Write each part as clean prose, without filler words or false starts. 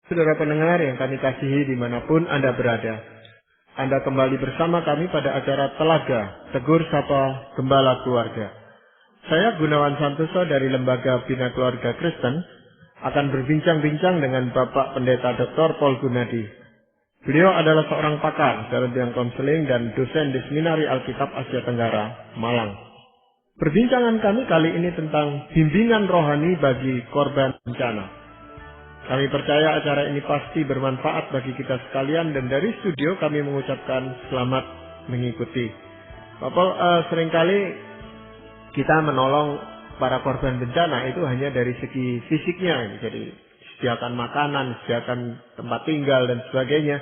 Saudara pendengar yang kami kasihi dimanapun Anda berada, Anda kembali bersama kami pada acara Telaga Tegur Sapa Gembala Keluarga. Saya Gunawan Santoso dari Lembaga Bina Keluarga Kristen akan berbincang-bincang dengan Bapak Pendeta Dr. Paul Gunadi. Beliau adalah seorang pakar dalam bidang konseling dan dosen di Seminari Alkitab Asia Tenggara, Malang. Perbincangan kami kali ini tentang bimbingan rohani bagi korban bencana. Kami percaya acara ini pasti bermanfaat bagi kita sekalian dan dari studio kami mengucapkan selamat mengikuti. Bapak, seringkali kita menolong para korban bencana itu hanya dari segi fisiknya, jadi sediakan makanan, sediakan tempat tinggal dan sebagainya.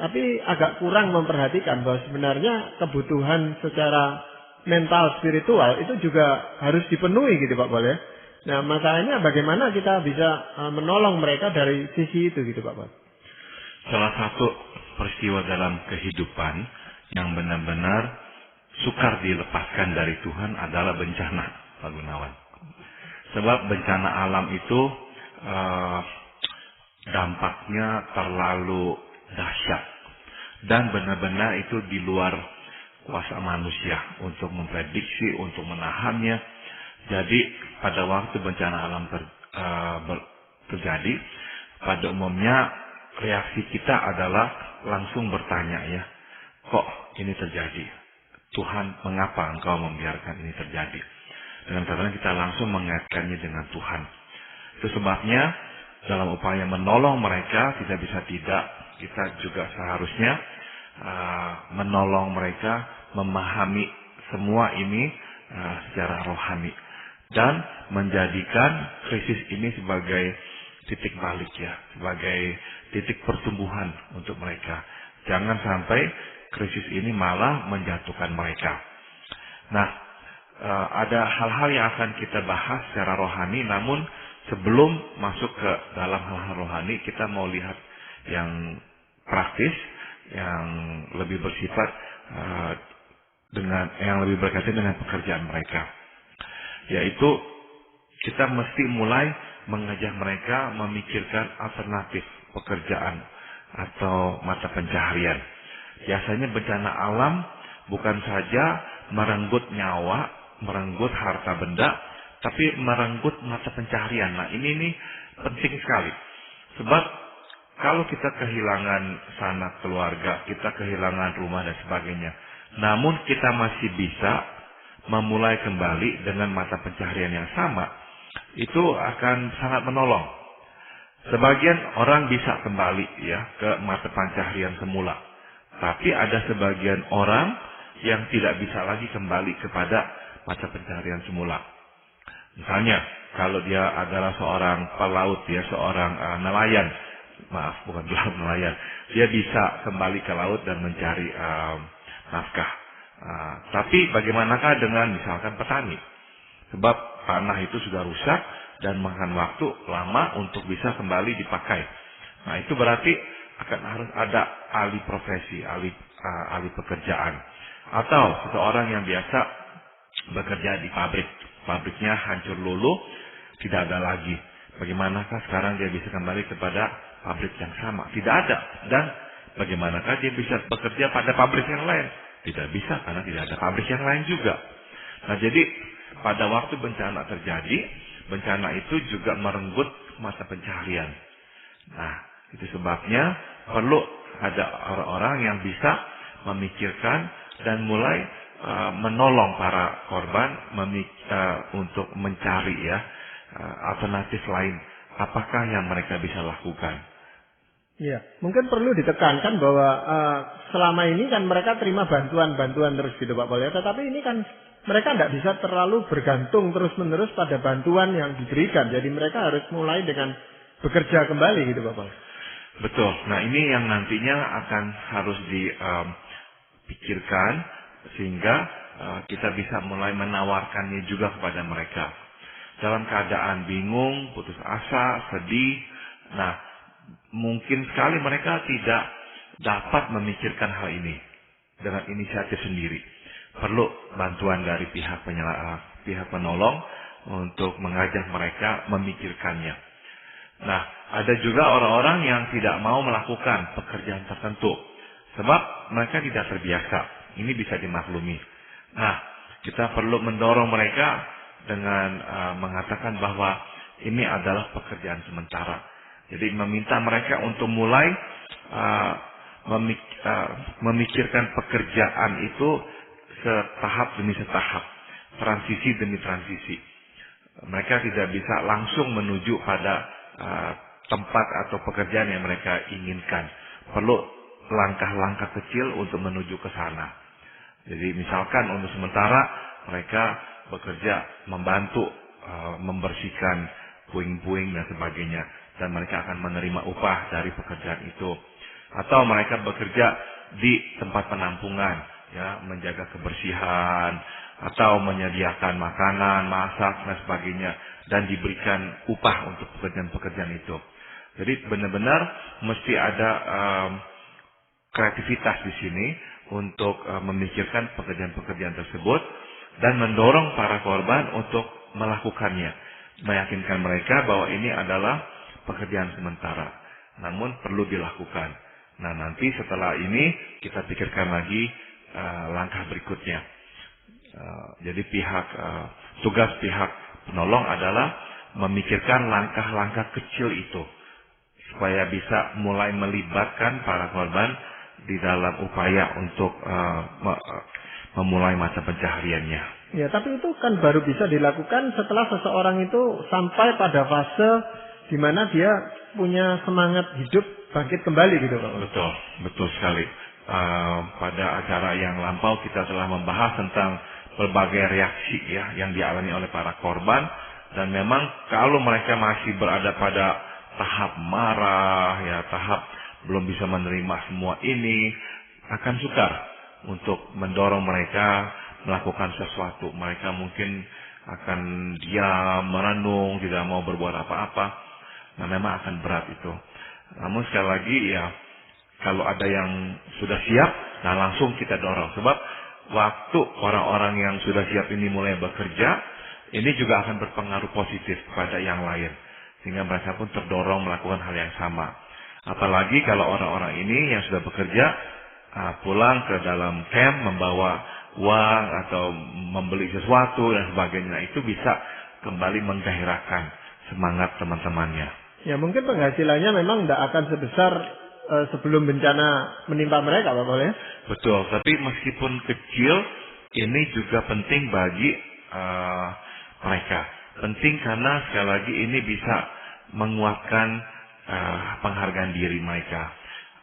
Tapi agak kurang memperhatikan bahwa sebenarnya kebutuhan secara mental spiritual itu juga harus dipenuhi gitu Pak Paul ya. Nah, masalahnya bagaimana kita bisa menolong mereka dari sisi itu gitu Pak Paul? Salah satu peristiwa dalam kehidupan yang benar-benar sukar dilepaskan dari Tuhan adalah bencana, Pak Gunawan. Sebab bencana alam itu dampaknya terlalu dahsyat dan benar-benar itu di luar kuasa manusia untuk memprediksi, untuk menahannya. Jadi pada waktu bencana alam terjadi, pada umumnya reaksi kita adalah langsung bertanya ya, kok ini terjadi? Tuhan, mengapa engkau membiarkan ini terjadi? Dengan kata kita langsung mengaitkannya dengan Tuhan. Itu sebabnya dalam upaya menolong mereka, tidak bisa tidak, kita juga seharusnya menolong mereka memahami semua ini secara rohani. Dan menjadikan krisis ini sebagai titik balik ya, sebagai titik pertumbuhan untuk mereka. Jangan sampai krisis ini malah menjatuhkan mereka. Nah, ada hal-hal yang akan kita bahas secara rohani, namun sebelum masuk ke dalam hal-hal rohani, kita mau lihat yang praktis, yang lebih bersifat yang lebih berkaitan dengan pekerjaan mereka. Yaitu kita mesti mulai mengajak mereka memikirkan alternatif pekerjaan atau mata pencaharian. Biasanya bencana alam bukan saja merenggut nyawa, merenggut harta benda, tapi merenggut mata pencaharian. Nah ini penting sekali. Sebab kalau kita kehilangan sanak keluarga, kita kehilangan rumah dan sebagainya, namun kita masih bisa memulai kembali dengan mata pencaharian yang sama, itu akan sangat menolong. Sebagian orang bisa kembali ya ke mata pencaharian semula, tapi ada sebagian orang yang tidak bisa lagi kembali kepada mata pencaharian semula. Misalnya kalau dia adalah seorang pelaut, dia seorang nelayan, bukan nelayan, dia bisa kembali ke laut dan mencari nafkah. Tapi bagaimanakah dengan misalkan petani? Sebab tanah itu sudah rusak dan makan waktu lama untuk bisa kembali dipakai. Nah itu berarti harus ada ahli profesi, ahli pekerjaan. Atau seseorang yang biasa bekerja di pabriknya hancur luluh, tidak ada lagi. Bagaimanakah sekarang dia bisa kembali kepada pabrik yang sama? Tidak ada. Dan bagaimanakah dia bisa bekerja pada pabrik yang lain? Tidak bisa, karena tidak ada pabrik yang lain juga. Nah jadi pada waktu bencana terjadi, bencana itu juga merenggut mata pencaharian. Nah itu sebabnya perlu ada orang-orang yang bisa memikirkan dan mulai menolong para korban untuk mencari ya alternatif lain. Apakah yang mereka bisa lakukan? Ya, mungkin perlu ditekankan bahwa selama ini kan mereka terima bantuan terus gitu Pak Paul ya. Tetapi ini kan mereka tidak bisa terlalu bergantung terus-menerus pada bantuan yang diberikan. Jadi mereka harus mulai dengan bekerja kembali gitu Pak Paul. Betul. Nah ini yang nantinya akan harus dipikirkan sehingga kita bisa mulai menawarkannya juga kepada mereka. Dalam keadaan bingung, putus asa, sedih. Nah mungkin sekali mereka tidak dapat memikirkan hal ini dengan inisiatif sendiri. Perlu bantuan dari pihak penolong untuk mengajak mereka memikirkannya. Nah, ada juga orang-orang yang tidak mau melakukan pekerjaan tertentu sebab mereka tidak terbiasa. Ini bisa dimaklumi. Nah, kita perlu mendorong mereka dengan mengatakan bahwa ini adalah pekerjaan sementara. Jadi meminta mereka untuk mulai memikirkan pekerjaan itu setahap demi setahap, transisi demi transisi. Mereka tidak bisa langsung menuju pada tempat atau pekerjaan yang mereka inginkan. Perlu langkah-langkah kecil untuk menuju ke sana. Jadi misalkan untuk sementara mereka bekerja membantu membersihkan puing-puing dan sebagainya, dan mereka akan menerima upah dari pekerjaan itu. Atau mereka bekerja di tempat penampungan, ya, menjaga kebersihan atau menyediakan makanan, masak dan sebagainya, dan diberikan upah untuk pekerjaan-pekerjaan itu. Jadi benar-benar mesti ada kreativitas di sini untuk memikirkan pekerjaan-pekerjaan tersebut dan mendorong para korban untuk melakukannya, meyakinkan mereka bahwa ini adalah pekerjaan sementara, namun perlu dilakukan. Nah, nanti setelah ini kita pikirkan lagi langkah berikutnya. Jadi tugas pihak penolong adalah memikirkan langkah-langkah kecil itu supaya bisa mulai melibatkan para korban di dalam upaya untuk memulai masa pencahariannya. Ya, tapi itu kan baru bisa dilakukan setelah seseorang itu sampai pada fase di mana dia punya semangat hidup bangkit kembali gitu, Pak. Betul sekali. Pada acara yang lampau kita telah membahas tentang berbagai reaksi ya yang dialami oleh para korban, dan memang kalau mereka masih berada pada tahap marah, ya tahap belum bisa menerima semua ini, akan sukar untuk mendorong mereka melakukan sesuatu. Mereka mungkin akan diam, merenung, tidak mau berbuat apa-apa. Nah, memang akan berat itu. Namun sekali lagi ya, kalau ada yang sudah siap, nah langsung kita dorong. Sebab waktu orang-orang yang sudah siap ini mulai bekerja, ini juga akan berpengaruh positif kepada yang lain. Sehingga mereka pun terdorong melakukan hal yang sama. Apalagi kalau orang-orang ini yang sudah bekerja, pulang ke dalam camp, membawa uang atau membeli sesuatu dan sebagainya, itu bisa kembali menggairahkan semangat teman-temannya. Ya, mungkin penghasilannya memang tidak akan sebesar sebelum bencana menimpa mereka, Pak Paul, ya? Betul, tapi meskipun kecil, ini juga penting bagi mereka. Penting karena sekali lagi ini bisa menguatkan penghargaan diri mereka.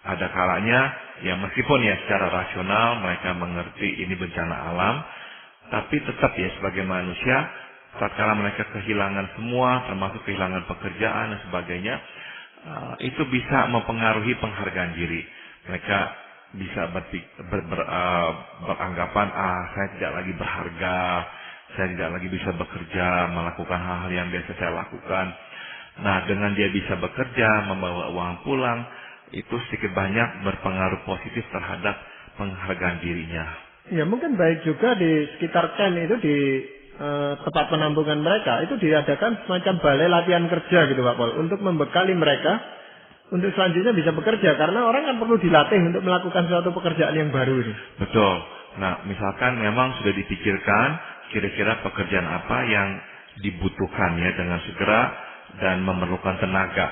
Ada kalanya, ya meskipun ya secara rasional mereka mengerti ini bencana alam, tapi tetap ya sebagai manusia, tatkala mereka kehilangan semua, termasuk kehilangan pekerjaan dan sebagainya, itu bisa mempengaruhi penghargaan diri. Mereka bisa beranggapan, saya tidak lagi berharga, saya tidak lagi bisa bekerja, melakukan hal-hal yang biasa saya lakukan. Nah, dengan dia bisa bekerja, membawa uang pulang, itu sedikit banyak berpengaruh positif terhadap penghargaan dirinya. Ya, mungkin baik juga di sekitar camp itu, di tempat penampungan mereka, itu diadakan semacam balai latihan kerja gitu, Pak Paul, untuk membekali mereka untuk selanjutnya bisa bekerja, karena orang kan perlu dilatih untuk melakukan suatu pekerjaan yang baru ini. Betul. Nah, misalkan memang sudah dipikirkan kira-kira pekerjaan apa yang dibutuhkan ya dengan segera dan memerlukan tenaga.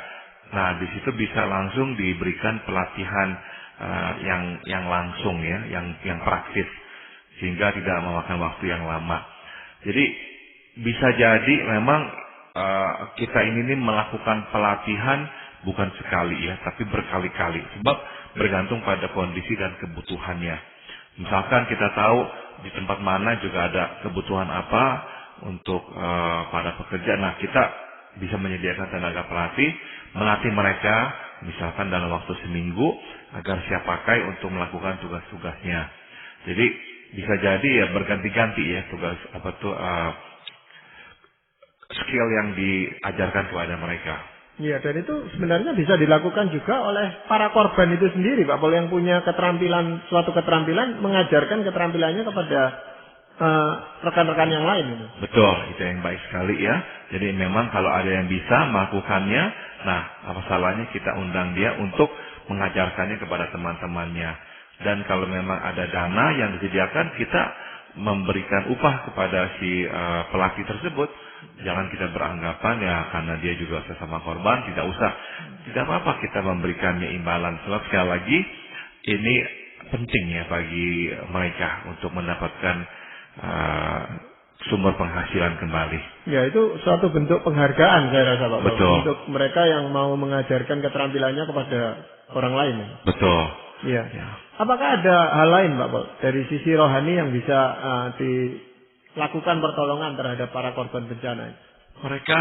Nah, di situ bisa langsung diberikan pelatihan yang langsung ya, yang praktis, sehingga tidak memakan waktu yang lama. Jadi bisa jadi memang kita ini melakukan pelatihan bukan sekali ya, tapi berkali-kali. Sebab bergantung pada kondisi dan kebutuhannya. Misalkan kita tahu di tempat mana juga ada kebutuhan apa untuk para pekerja. Nah, kita bisa menyediakan tenaga pelatih, melatih mereka misalkan dalam waktu seminggu agar siap pakai untuk melakukan tugas-tugasnya. Jadi bisa jadi ya berganti-ganti ya tugas skill yang diajarkan kepada mereka. Iya, dan itu sebenarnya bisa dilakukan juga oleh para korban itu sendiri, Pak Paul, yang punya keterampilan, suatu keterampilan, mengajarkan keterampilannya kepada rekan-rekan yang lain itu. Betul, itu yang baik sekali ya. Jadi memang kalau ada yang bisa melakukannya, nah apa salahnya kita undang dia untuk mengajarkannya kepada teman-temannya. Dan kalau memang ada dana yang disediakan, kita memberikan upah kepada si pelatih tersebut. Jangan kita beranggapan ya karena dia juga sesama korban, tidak usah. Tidak apa-apa kita memberikannya imbalan. Sebab sekali lagi ini penting ya bagi mereka untuk mendapatkan sumber penghasilan kembali. Ya, itu suatu bentuk penghargaan saya rasa Pak. Betul. Untuk mereka yang mau mengajarkan keterampilannya kepada orang lain. Betul. Iya. Ya. Apakah ada hal lain Pak dari sisi rohani yang bisa dilakukan pertolongan terhadap para korban bencana? Mereka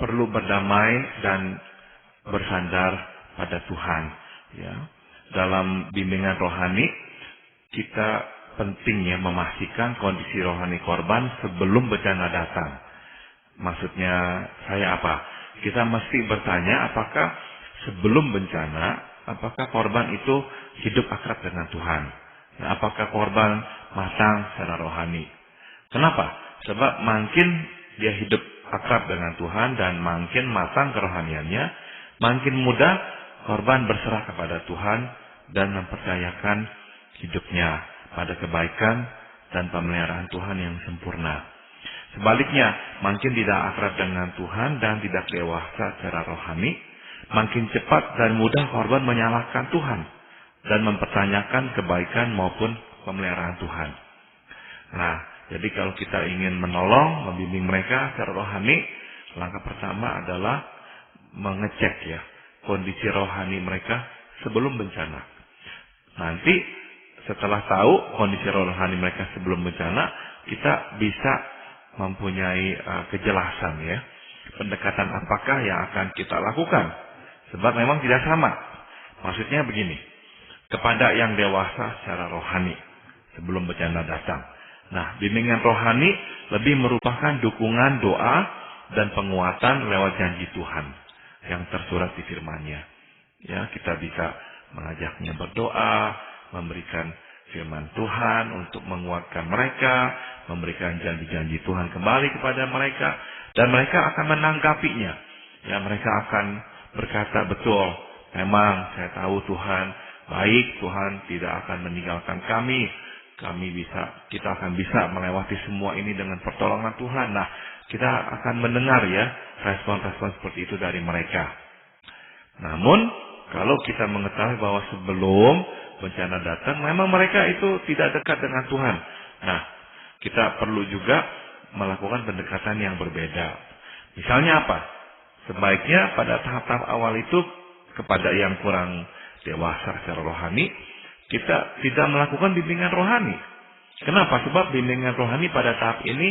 perlu berdamai dan bersandar pada Tuhan. Ya. Dalam bimbingan rohani kita pentingnya memastikan kondisi rohani korban sebelum bencana datang. Maksudnya saya apa? Kita mesti bertanya apakah sebelum bencana, apakah korban itu hidup akrab dengan Tuhan? Nah, apakah korban matang secara rohani? Kenapa? Sebab makin dia hidup akrab dengan Tuhan dan makin matang kerohaniannya, makin mudah korban berserah kepada Tuhan dan mempercayakan hidupnya pada kebaikan dan pemeliharaan Tuhan yang sempurna. Sebaliknya, makin tidak akrab dengan Tuhan dan tidak dewasa secara rohani, makin cepat dan mudah korban menyalahkan Tuhan dan mempertanyakan kebaikan maupun pemeliharaan Tuhan. Nah, jadi kalau kita ingin menolong, membimbing mereka secara rohani, langkah pertama adalah mengecek ya kondisi rohani mereka sebelum bencana. Nanti setelah tahu kondisi rohani mereka sebelum bencana, kita bisa mempunyai kejelasan ya. Pendekatan apakah yang akan kita lakukan? Sebab memang tidak sama. Maksudnya begini, kepada yang dewasa secara rohani sebelum bencana datang. Nah, bimbingan rohani lebih merupakan dukungan doa dan penguatan lewat janji Tuhan yang tersurat di firman-Nya. Ya, kita bisa mengajaknya berdoa, memberikan firman Tuhan untuk menguatkan mereka, memberikan janji-janji Tuhan kembali kepada mereka, dan mereka akan menanggapinya. Ya, mereka akan berkata, betul, memang saya tahu Tuhan baik, Tuhan tidak akan meninggalkan kami. Kita akan bisa melewati semua ini dengan pertolongan Tuhan. Nah, kita akan mendengar ya respon-respon seperti itu dari mereka. Namun, kalau kita mengetahui bahwa sebelum bencana datang, memang mereka itu tidak dekat dengan Tuhan. Nah, kita perlu juga melakukan pendekatan yang berbeda. Misalnya apa? Sebaiknya pada tahap-tahap awal itu kepada yang kurang dewasa secara rohani, kita tidak melakukan bimbingan rohani. Kenapa? Sebab bimbingan rohani pada tahap ini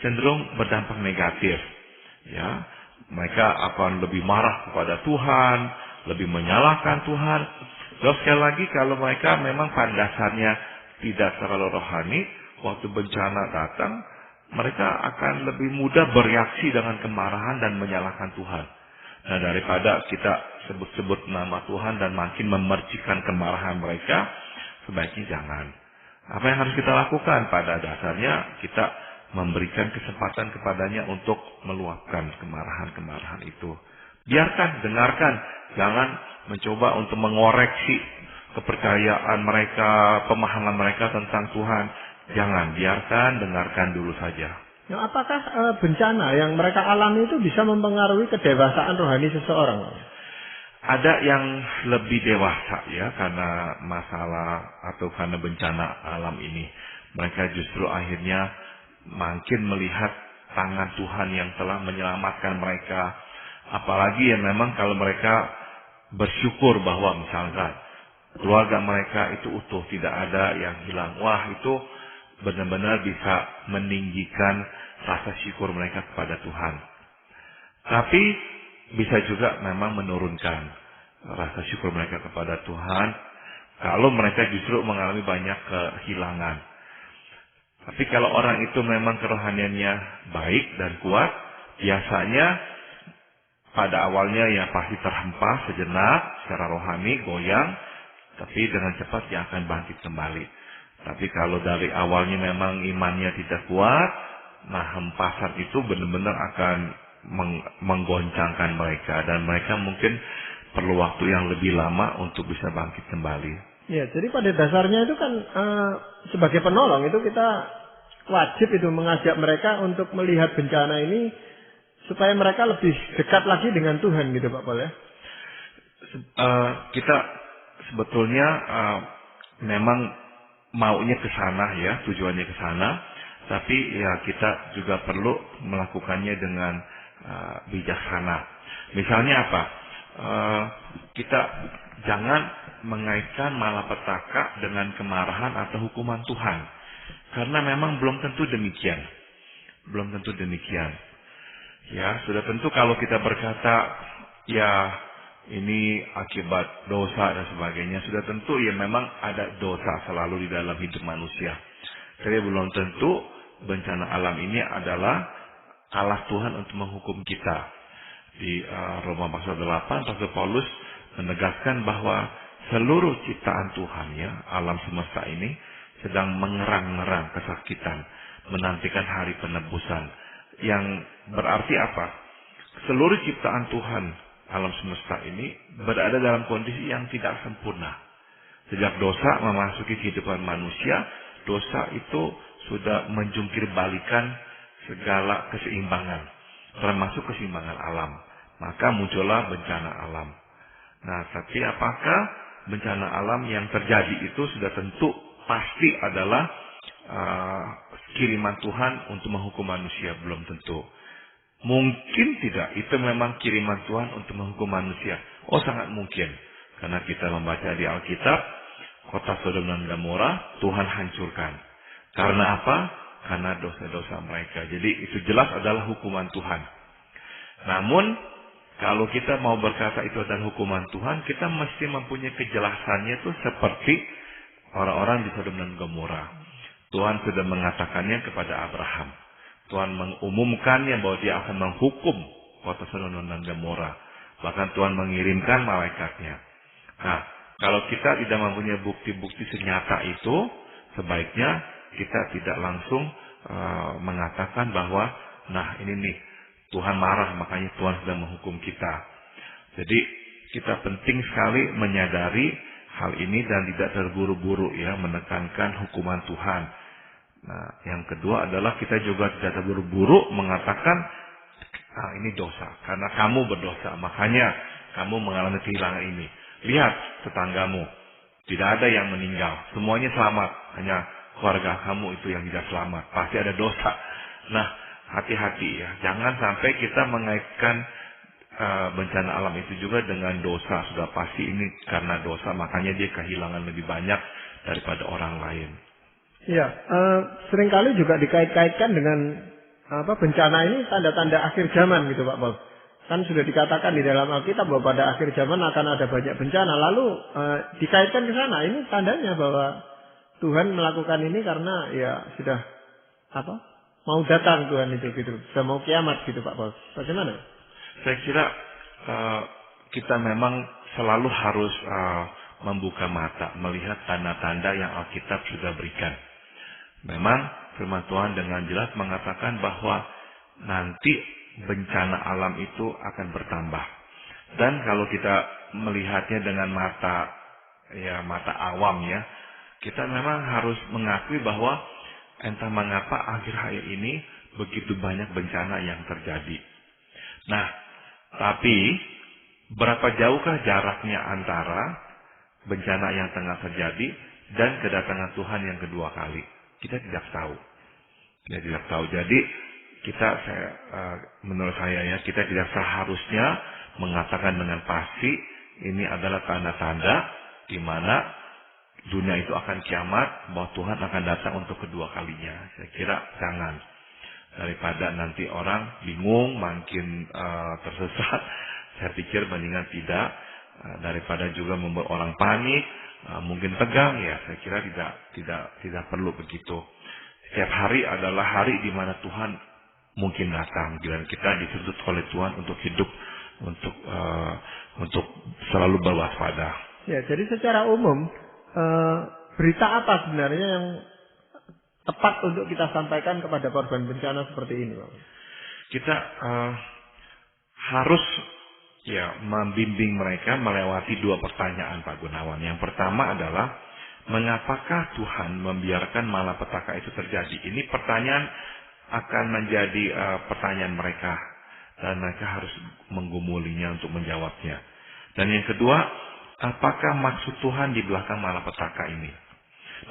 cenderung berdampak negatif. Ya, mereka akan lebih marah kepada Tuhan, lebih menyalahkan Tuhan. Sebab sekali lagi kalau mereka memang pada dasarnya tidak terlalu rohani, waktu bencana datang, mereka akan lebih mudah bereaksi dengan kemarahan dan menyalahkan Tuhan. Nah, daripada kita sebut-sebut nama Tuhan dan makin memercikan kemarahan mereka, sebaiknya jangan. Apa yang harus kita lakukan? Pada dasarnya kita memberikan kesempatan kepadanya untuk meluapkan kemarahan-kemarahan itu. Biarkan, dengarkan, jangan mencoba untuk mengoreksi kepercayaan mereka, pemahaman mereka tentang Tuhan. Jangan, biarkan, dengarkan dulu saja. Nah, apakah bencana yang mereka alami itu bisa mempengaruhi kedewasaan rohani seseorang? Ada yang lebih dewasa ya karena masalah atau karena bencana alam ini. Mereka justru akhirnya makin melihat tangan Tuhan yang telah menyelamatkan mereka. Apalagi yang memang kalau mereka bersyukur bahwa misalkan keluarga mereka itu utuh, tidak ada yang hilang. Wah, itu benar-benar bisa meninggikan rasa syukur mereka kepada Tuhan. Tapi bisa juga memang menurunkan rasa syukur mereka kepada Tuhan kalau mereka justru mengalami banyak kehilangan. Tapi kalau orang itu memang kerohaniannya baik dan kuat, biasanya pada awalnya ya pasti terhempas sejenak secara rohani, goyang, tapi dengan cepat dia akan bangkit kembali. Tapi kalau dari awalnya memang imannya tidak kuat, nah hempasan itu benar-benar akan menggoncangkan mereka, dan mereka mungkin perlu waktu yang lebih lama untuk bisa bangkit kembali. Ya, jadi pada dasarnya itu kan sebagai penolong itu kita wajib itu mengajak mereka untuk melihat bencana ini supaya mereka lebih dekat lagi dengan Tuhan gitu Pak Paul ya. Kita sebetulnya memang maunya ke sana ya, tujuannya ke sana, tapi ya kita juga perlu melakukannya dengan bijaksana. Misalnya apa? Kita jangan mengaitkan malapetaka dengan kemarahan atau hukuman Tuhan, karena memang belum tentu demikian. Belum tentu demikian. Ya, sudah tentu kalau kita berkata ya ini akibat dosa dan sebagainya, sudah tentu ya memang ada dosa selalu di dalam hidup manusia. Tapi belum tentu bencana alam ini adalah alas Tuhan untuk menghukum kita. Di Roma pasal 8, Rasul Paulus menegaskan bahwa seluruh ciptaan Tuhan ya, alam semesta ini sedang mengerang-ngerang kesakitan, menantikan hari penebusan. Yang berarti apa? Seluruh ciptaan Tuhan, alam semesta ini berada dalam kondisi yang tidak sempurna. Sejak dosa memasuki kehidupan manusia, dosa itu sudah menjungkir balikan segala keseimbangan, termasuk keseimbangan alam. Maka muncullah bencana alam. Nah, tapi apakah bencana alam yang terjadi itu sudah tentu pasti adalah kiriman Tuhan untuk menghukum manusia? Belum tentu. Mungkin tidak, itu memang kiriman Tuhan untuk menghukum manusia. Oh, sangat mungkin. Karena kita membaca di Alkitab, kota Sodom dan Gomora Tuhan hancurkan. Karena apa? Karena dosa-dosa mereka. Jadi itu jelas adalah hukuman Tuhan. Namun, kalau kita mau berkata itu adalah hukuman Tuhan, kita mesti mempunyai kejelasannya itu seperti orang-orang di Sodom dan Gomora. Tuhan sudah mengatakannya kepada Abraham. Tuhan mengumumkannya bahwa dia akan menghukum kota Sodom dan Gomora. Bahkan Tuhan mengirimkan malaikatnya. Nah, kalau kita tidak mempunyai bukti-bukti senyata itu, sebaiknya kita tidak langsung mengatakan bahwa, nah ini nih, Tuhan marah, makanya Tuhan sedang menghukum kita. Jadi kita penting sekali menyadari hal ini dan tidak terburu-buru ya menekankan hukuman Tuhan. Nah, yang kedua adalah kita juga tidak terburu-buru mengatakan ini dosa karena kamu berdosa, makanya kamu mengalami kehilangan ini. Lihat tetanggamu, tidak ada yang meninggal, semuanya selamat, hanya keluarga kamu itu yang tidak selamat, pasti ada dosa. Nah, hati-hati ya, jangan sampai kita mengaitkan bencana alam itu juga dengan dosa. Sudah pasti ini karena dosa, makanya dia kehilangan lebih banyak daripada orang lain. Ya, seringkali juga dikait-kaitkan dengan bencana ini tanda-tanda akhir zaman gitu Pak Paul. Kan sudah dikatakan di dalam Alkitab bahwa pada akhir zaman akan ada banyak bencana. Lalu dikaitkan ke sana, ini tandanya bahwa Tuhan melakukan ini karena ya sudah mau datang Tuhan itu gitu, sudah mau kiamat gitu Pak Paul. Bagaimana? Saya kira kita memang selalu harus membuka mata, melihat tanda-tanda yang Alkitab sudah berikan. Memang firman Tuhan dengan jelas mengatakan bahwa nanti bencana alam itu akan bertambah. Dan kalau kita melihatnya dengan mata awam ya, kita memang harus mengakui bahwa entah mengapa akhir-akhir ini begitu banyak bencana yang terjadi. Nah, tapi berapa jauhkah jaraknya antara bencana yang tengah terjadi dan kedatangan Tuhan yang kedua kali? Kita tidak tahu. Kita tidak tahu. Jadi menurut saya ya, kita tidak seharusnya mengatakan dengan pasti ini adalah tanda-tanda di mana dunia itu akan kiamat, bahwa Tuhan akan datang untuk kedua kalinya. Saya kira jangan. Daripada nanti orang bingung, makin tersesat, saya pikir mendingan tidak. Daripada juga membuat orang panik, mungkin tegang, ya saya kira tidak perlu begitu. Setiap hari adalah hari di mana Tuhan mungkin datang, dan kita dituntut oleh Tuhan untuk hidup, untuk selalu berwaspada. Ya, jadi secara umum berita apa sebenarnya yang tepat untuk kita sampaikan kepada korban bencana seperti ini, Pak? Kita harus membimbing mereka melewati dua pertanyaan, Pak Gunawan. Yang pertama adalah, mengapakah Tuhan membiarkan malapetaka itu terjadi? Ini pertanyaan akan menjadi pertanyaan mereka, dan mereka harus menggumulinya untuk menjawabnya. Dan yang kedua, apakah maksud Tuhan di belakang malapetaka ini?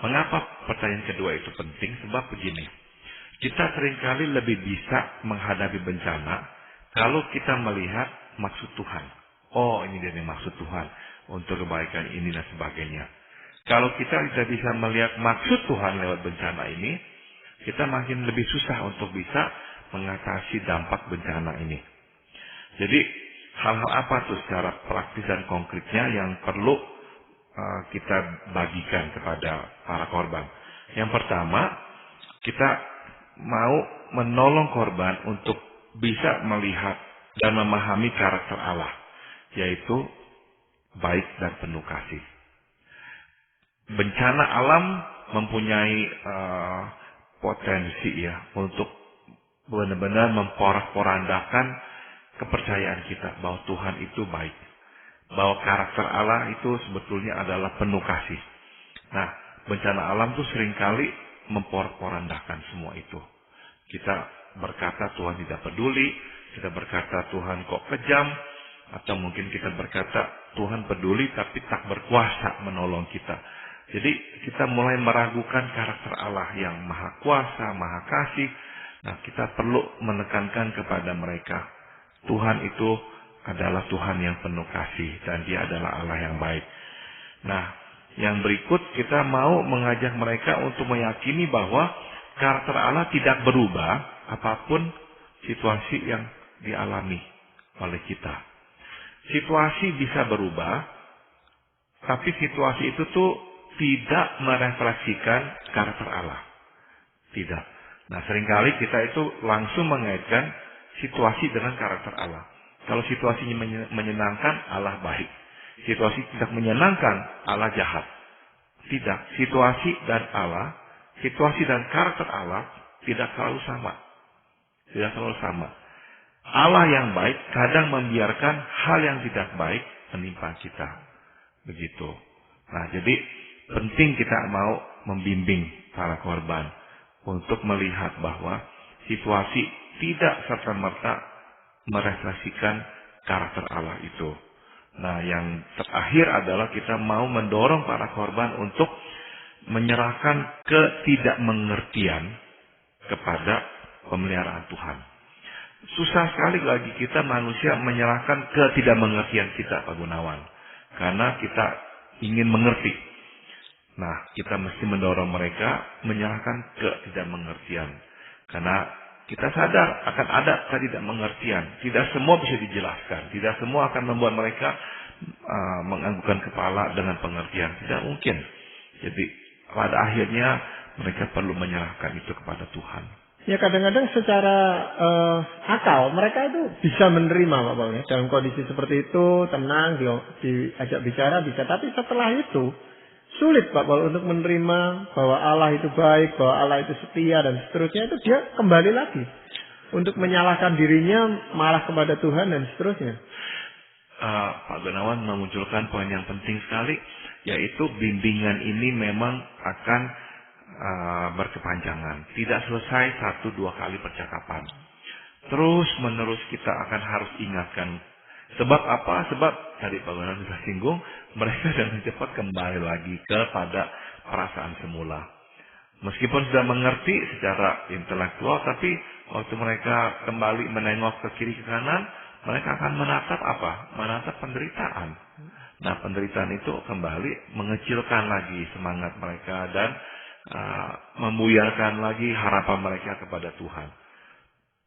Mengapa pertanyaan kedua itu penting? Sebab begini, kita seringkali lebih bisa menghadapi bencana kalau kita melihat maksud Tuhan. Oh, ini dia maksud Tuhan untuk kebaikan ini dan sebagainya. Kalau kita tidak bisa melihat maksud Tuhan lewat bencana ini, kita makin lebih susah untuk bisa mengatasi dampak bencana ini. Jadi, hal-hal apa tuh secara praktis dan konkretnya yang perlu kita bagikan kepada para korban? Yang pertama, kita mau menolong korban untuk bisa melihat dan memahami karakter Allah, yaitu baik dan penuh kasih. Bencana alam mempunyai potensi untuk benar-benar memporak-porandakan kepercayaan kita bahwa Tuhan itu baik, bahwa karakter Allah itu sebetulnya adalah penuh kasih. Nah, bencana alam itu seringkali memporak-porandakan semua itu. Kita berkata Tuhan tidak peduli, kita berkata Tuhan kok kejam, atau mungkin kita berkata Tuhan peduli tapi tak berkuasa menolong kita. Jadi kita mulai meragukan karakter Allah yang maha kuasa, maha kasih. Nah, kita perlu menekankan kepada mereka, Tuhan itu adalah Tuhan yang penuh kasih dan Dia adalah Allah yang baik. Nah, yang berikut kita mau mengajak mereka untuk meyakini bahwa karakter Allah tidak berubah apapun situasi yang dialami oleh kita. Situasi bisa berubah, tapi situasi itu tuh tidak merefleksikan karakter Allah. Tidak. Nah, seringkali kita itu langsung mengaitkan situasi dengan karakter Allah. Kalau situasinya menyenangkan, Allah baik. Situasi tidak menyenangkan, Allah jahat. Tidak. Situasi dan Allah, situasi dan karakter Allah tidak selalu sama. Tidak selalu sama. Allah yang baik kadang membiarkan hal yang tidak baik menimpa kita. Begitu. Nah, jadi penting kita mau membimbing para korban untuk melihat bahwa situasi tidak serta-merta merefleksikan karakter Allah itu. Nah, yang terakhir adalah kita mau mendorong para korban untuk menyerahkan ketidakmengertian kepada pemeliharaan Tuhan. Susah sekali bagi kita manusia menyerahkan ketidakmengertian kita, Pak Gunawan. Karena kita ingin mengerti. Nah, kita mesti mendorong mereka menyerahkan ketidakmengertian. Karena kita sadar akan ada ketidakmengertian. Tidak semua bisa dijelaskan. Tidak semua akan membuat mereka menganggukkan kepala dengan pengertian. Tidak mungkin. Jadi pada akhirnya mereka perlu menyerahkan itu kepada Tuhan. Ya, kadang-kadang secara akal mereka itu bisa menerima, Pak Paul, ya. Dalam kondisi seperti itu tenang, diajak bicara bisa. Tapi setelah itu sulit, Pak Paul, untuk menerima bahwa Allah itu baik, bahwa Allah itu setia dan seterusnya. Itu dia kembali lagi untuk menyalahkan dirinya, marah kepada Tuhan dan seterusnya. Pak Gunawan memunculkan poin yang penting sekali, yaitu bimbingan ini memang akan berkepanjangan. Tidak selesai 1-2 kali percakapan. Terus menerus kita akan harus ingatkan. Sebab apa? Sebab tadi Pak Gunawan sudah singgung, mereka dengan cepat kembali lagi kepada perasaan semula. Meskipun sudah mengerti secara intelektual, tapi waktu mereka kembali menengok ke kiri ke kanan, mereka akan menatap apa? Menatap penderitaan. Nah, penderitaan itu kembali mengecilkan lagi semangat mereka dan membuyarkan lagi harapan mereka kepada Tuhan.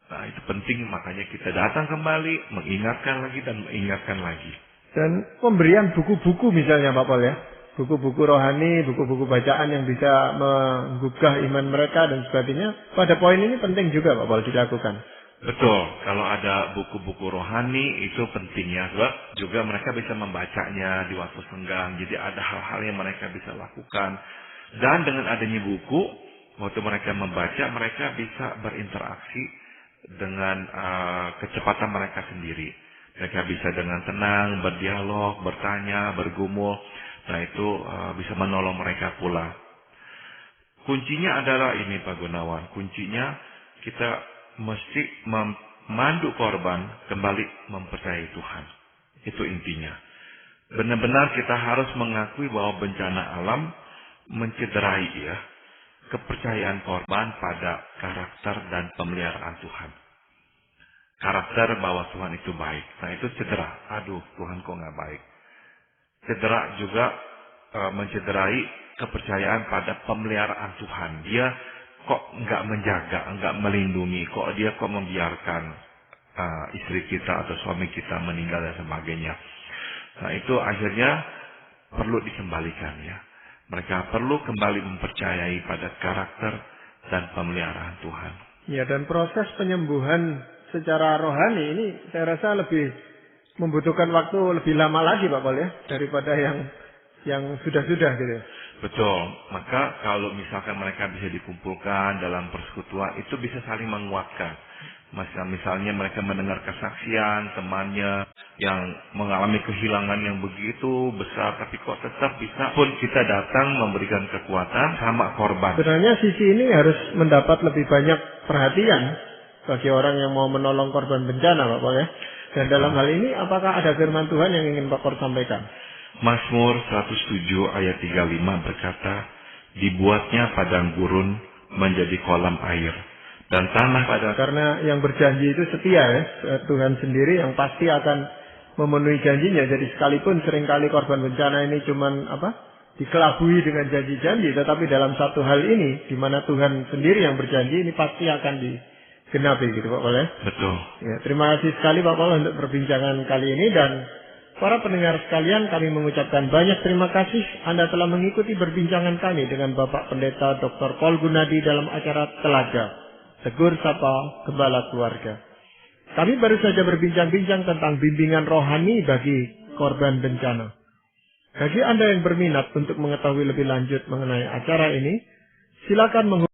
Nah, itu penting, makanya kita datang kembali, mengingatkan lagi dan mengingatkan lagi. Dan pemberian buku-buku misalnya, Pak Paul, ya. Buku-buku rohani, buku-buku bacaan yang bisa menggugah iman mereka dan sebagainya. Pada poin ini penting juga, Pak Paul, dilakukan. Betul, kalau ada buku-buku rohani itu penting ya, sebab juga mereka bisa membacanya di waktu senggang. Jadi ada hal-hal yang mereka bisa lakukan. Dan dengan adanya buku, waktu mereka membaca, mereka bisa berinteraksi dengan kecepatan mereka sendiri. Mereka bisa dengan tenang berdialog, bertanya, bergumul. Nah itu bisa menolong mereka pula. Kuncinya adalah ini Pak Gunawan. Kuncinya kita mesti memandu korban kembali mempercayai Tuhan. Itu intinya. Benar-benar kita harus mengakui bahwa bencana alam mencederai kepercayaan korban pada karakter dan pemeliharaan Tuhan. Karakter bahwa Tuhan itu baik. Nah itu cedera. Aduh, Tuhan kok nggak baik. Cedera juga mencederai kepercayaan pada pemeliharaan Tuhan. Dia kok nggak menjaga, nggak melindungi. Kok dia membiarkan istri kita atau suami kita meninggal dan sebagainya. Nah itu akhirnya perlu dikembalikan ya. Mereka perlu kembali mempercayai pada karakter dan pemeliharaan Tuhan. Ya, dan proses penyembuhan secara rohani ini saya rasa lebih membutuhkan waktu lebih lama lagi Pak Paul ya, daripada yang sudah-sudah gitu. Betul. Maka kalau misalkan mereka bisa dikumpulkan dalam persekutuan, itu bisa saling menguatkan. Misalnya mereka mendengar kesaksian temannya yang mengalami kehilangan yang begitu besar, tapi kok tetap bisa pun kita datang memberikan kekuatan sama korban. Sebenarnya sisi ini harus mendapat lebih banyak perhatian bagi orang yang mau menolong korban bencana Pak Paul ya. Dan dalam hal ini apakah ada firman Tuhan yang ingin Pak Paul sampaikan? Mazmur 107 ayat 35 berkata, dibuatnya padang gurun menjadi kolam air, dan tanah pada... Karena yang berjanji itu setia ya, Tuhan sendiri yang pasti akan memenuhi janjinya. Jadi sekalipun seringkali korban bencana ini cuman dikelabui dengan janji-janji, tetapi dalam satu hal ini, di mana Tuhan sendiri yang berjanji, ini pasti akan digenapi gitu Pak Paul ya. Betul. Ya, terima kasih sekali Pak Paul untuk perbincangan kali ini, dan para pendengar sekalian, kami mengucapkan banyak terima kasih Anda telah mengikuti perbincangan kami dengan Bapak Pendeta Dr. Paul Gunadi dalam acara Telaga, Tegur Sapa Gembala Keluarga. Kami baru saja berbincang-bincang tentang bimbingan rohani bagi korban bencana. Bagi Anda yang berminat untuk mengetahui lebih lanjut mengenai acara ini, silakan menghubungi